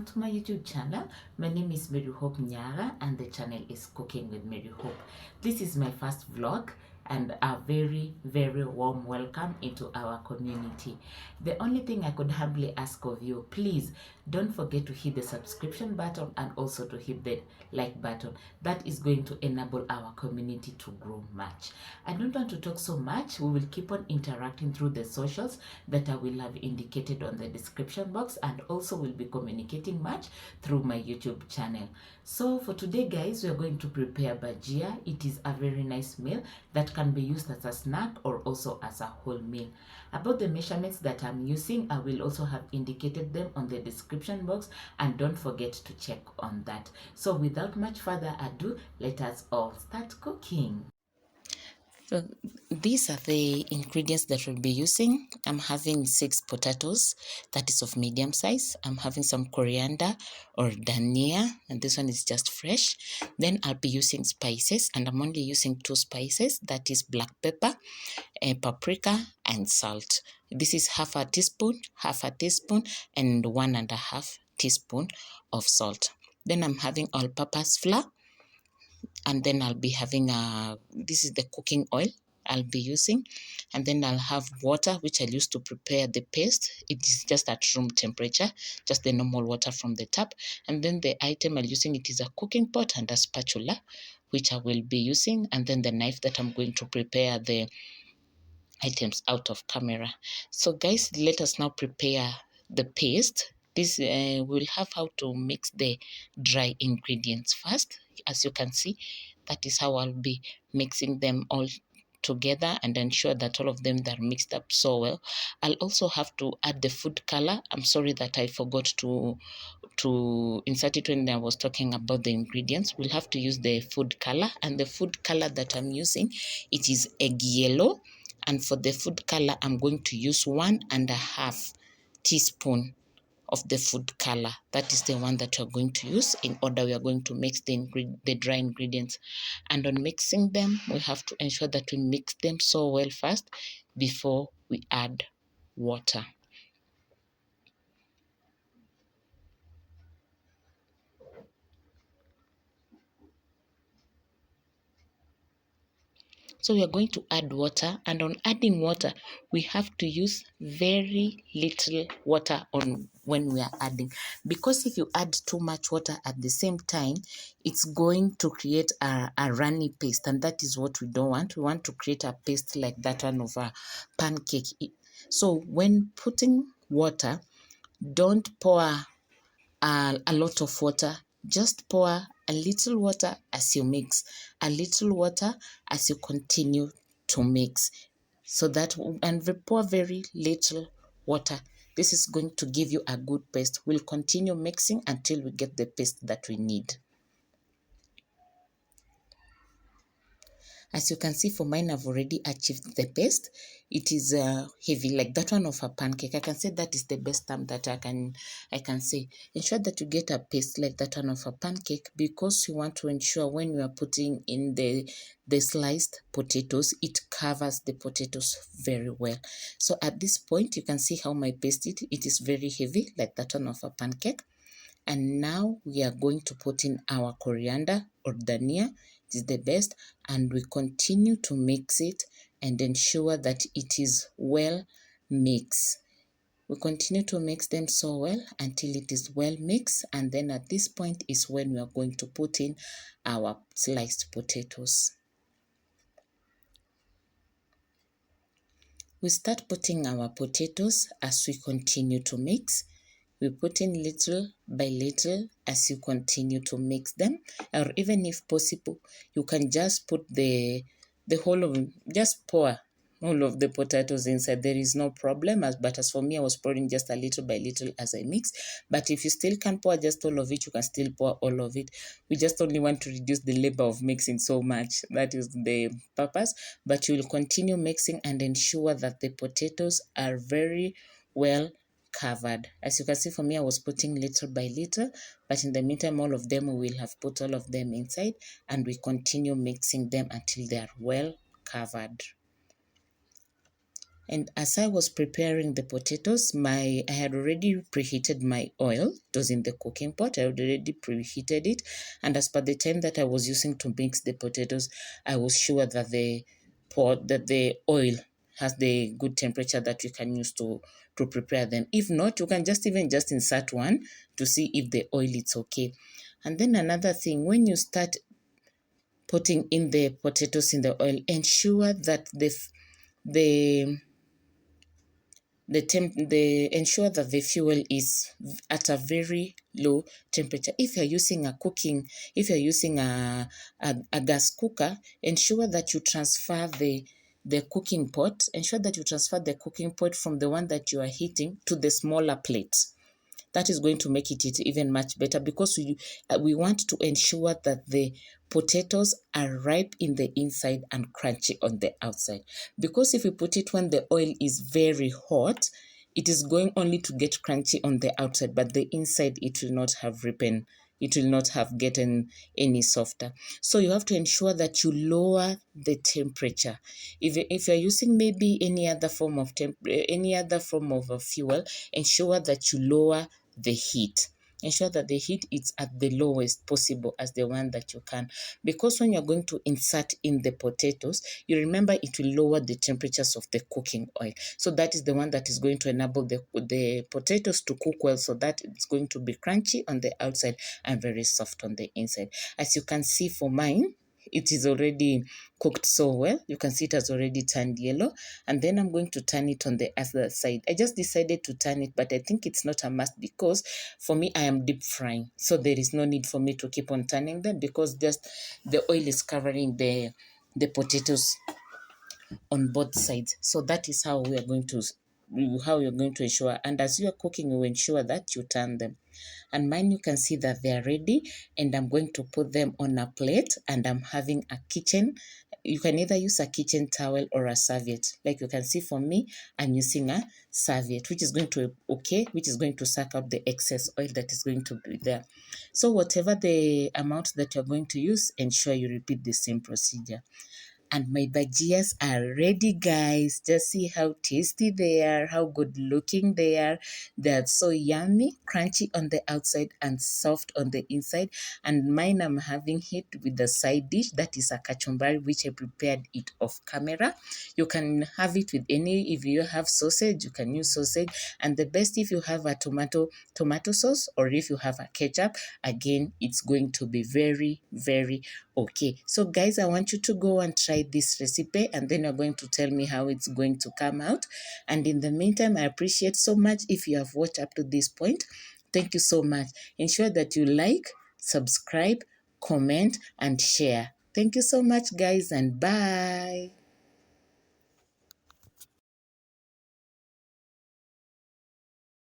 To my YouTube channel. My name is M.Nyagha and the channel is Cooking with Mary Hope. This is my first vlog and a very warm welcome into our community. The only thing I could humbly ask of you, please don't forget to hit the subscription button and also to hit the like button. That is going to enable our community to grow much. I don't want to talk so much. We will keep on interacting through the socials that I will have indicated on the description box, and also will be communicating much through my YouTube channel. So for today guys, we are going to prepare bhajia. It is a very nice meal that can be used as a snack or also as a whole meal. About the measurements that I'm using, I will also have indicated them on the description box, and don't forget to check on that. So without much further ado, let us all start cooking. So these are the ingredients that we'll be using. I'm having 6 potatoes, that is of medium size. I'm having some coriander or dhania, and this one is just fresh. Then I'll be using spices, and I'm only using 2 spices, that is black pepper, paprika, and salt. This is half a teaspoon, and 1.5 teaspoon of salt. Then I'm having all-purpose flour, and then I'll be having this is the cooking oil I'll be using, and then I'll have water, which I'll use to prepare the paste. It is just at room temperature, just the normal water from the tap. And then the item I'm using, it is a cooking pot and a spatula, which I will be using, and then the knife that I'm going to prepare the items out of camera. So guys, let us now prepare the paste. This we'll have how to mix the dry ingredients first. As you can see, that is how I'll be mixing them all together and ensure that all of them are mixed up so well. I'll also have to add the food color. I'm sorry that I forgot to insert it when I was talking about the ingredients. We'll have to use the food color, and the food color that I'm using, it is egg yellow. And for the food color, I'm going to use 1.5 teaspoon of the food color. That is the one that you're going to use. In order, we are going to mix the dry ingredients, and on mixing them, we have to ensure that we mix them so well first before we add water. So we are going to add water, and on adding water, we have to use very little water on when we are adding, because if you add too much water at the same time, it's going to create a runny paste, and that is what we don't want. We want to create a paste like that one of a pancake. So when putting water, don't pour a lot of water. Just pour a little water as you mix, a little water as you continue to mix, so that, and pour very little water. This is going to give you a good paste. We'll continue mixing until we get the paste that we need. As you can see, for mine, I've already achieved the paste. It is heavy, like that one of a pancake. I can say that is the best term that I can say. Ensure that you get a paste like that one of a pancake, because you want to ensure when you are putting in the sliced potatoes, it covers the potatoes very well. So at this point, you can see how my paste it is very heavy, like that one of a pancake. And now we are going to put in our coriander or dhania. It is the best, and we continue to mix it and ensure that it is well mixed. We continue to mix them so well until it is well mixed, and then at this point is when we are going to put in our sliced potatoes. We start putting our potatoes as we continue to mix. We put in little by little as you continue to mix them, or even if possible, you can just put the whole of, just pour all of the potatoes inside. There is no problem, but as for me, I was pouring just a little by little as I mix. But if you still can't pour just all of it, you can still pour all of it. We just only want to reduce the labor of mixing so much. That is the purpose. But you will continue mixing and ensure that the potatoes are very well covered. As you can see, for me, I was putting little by little, but in the meantime, all of them, we will have put all of them inside, and we continue mixing them until they are well covered. And as I was preparing the potatoes, I had already preheated my oil. It was in the cooking pot. I had already preheated it. And as per the time that I was using to mix the potatoes, I was sure that the oil has the good temperature that you can use to prepare them. If not, you can just insert one to see if the oil is okay. And then another thing, when you start putting in the potatoes in the oil, ensure that the ensure that the fuel is at a very low temperature. If you're using a gas cooker, ensure that you transfer the cooking pot. Ensure that you transfer the cooking pot from the one that you are heating to the smaller plate. That is going to make it even much better, because we want to ensure that the potatoes are ripe in the inside and crunchy on the outside. Because if you put it when the oil is very hot, it is going only to get crunchy on the outside, but the inside it will not have ripened. It will not have gotten any softer. So you have to ensure that you lower the temperature. If you're using maybe any other form of a fuel, ensure that you lower the heat. Ensure that the heat is at the lowest possible as the one that you can. Because when you're going to insert in the potatoes, you remember it will lower the temperatures of the cooking oil. So that is the one that is going to enable the potatoes to cook well, so that it's going to be crunchy on the outside and very soft on the inside. As you can see for mine, it is already cooked so well. You can see it has already turned yellow, and then I'm going to turn it on the other side. I just decided to turn it, but I think it's not a must, because for me I am deep frying, so there is no need for me to keep on turning them, because just the oil is covering the potatoes on both sides. So that is how you're going to ensure. And as you are cooking, you ensure that you turn them. And mine, you can see that they are ready, and I'm going to put them on a plate, and I'm having a kitchen. You can either use a kitchen towel or a serviette. Like you can see for me, I'm using a serviette, which is going to suck out the excess oil that is going to be there. So whatever the amount that you're going to use, ensure you repeat the same procedure. And my bhajias are ready, guys. Just see how tasty they are, how good looking they are. They're so yummy, crunchy on the outside and soft on the inside. And mine, I'm having it with the side dish, that is a kachumbari, which I prepared it off camera. You can have it with if you have sausage, you can use sausage. And the best, if you have a tomato sauce, or if you have a ketchup, again, it's going to be very, very okay. So guys, I want you to go and try this recipe, and then you're going to tell me how it's going to come out. And in the meantime, I appreciate so much if you have watched up to this point. Thank you so much. Ensure that you like, subscribe, comment, and share. Thank you so much, guys, and bye.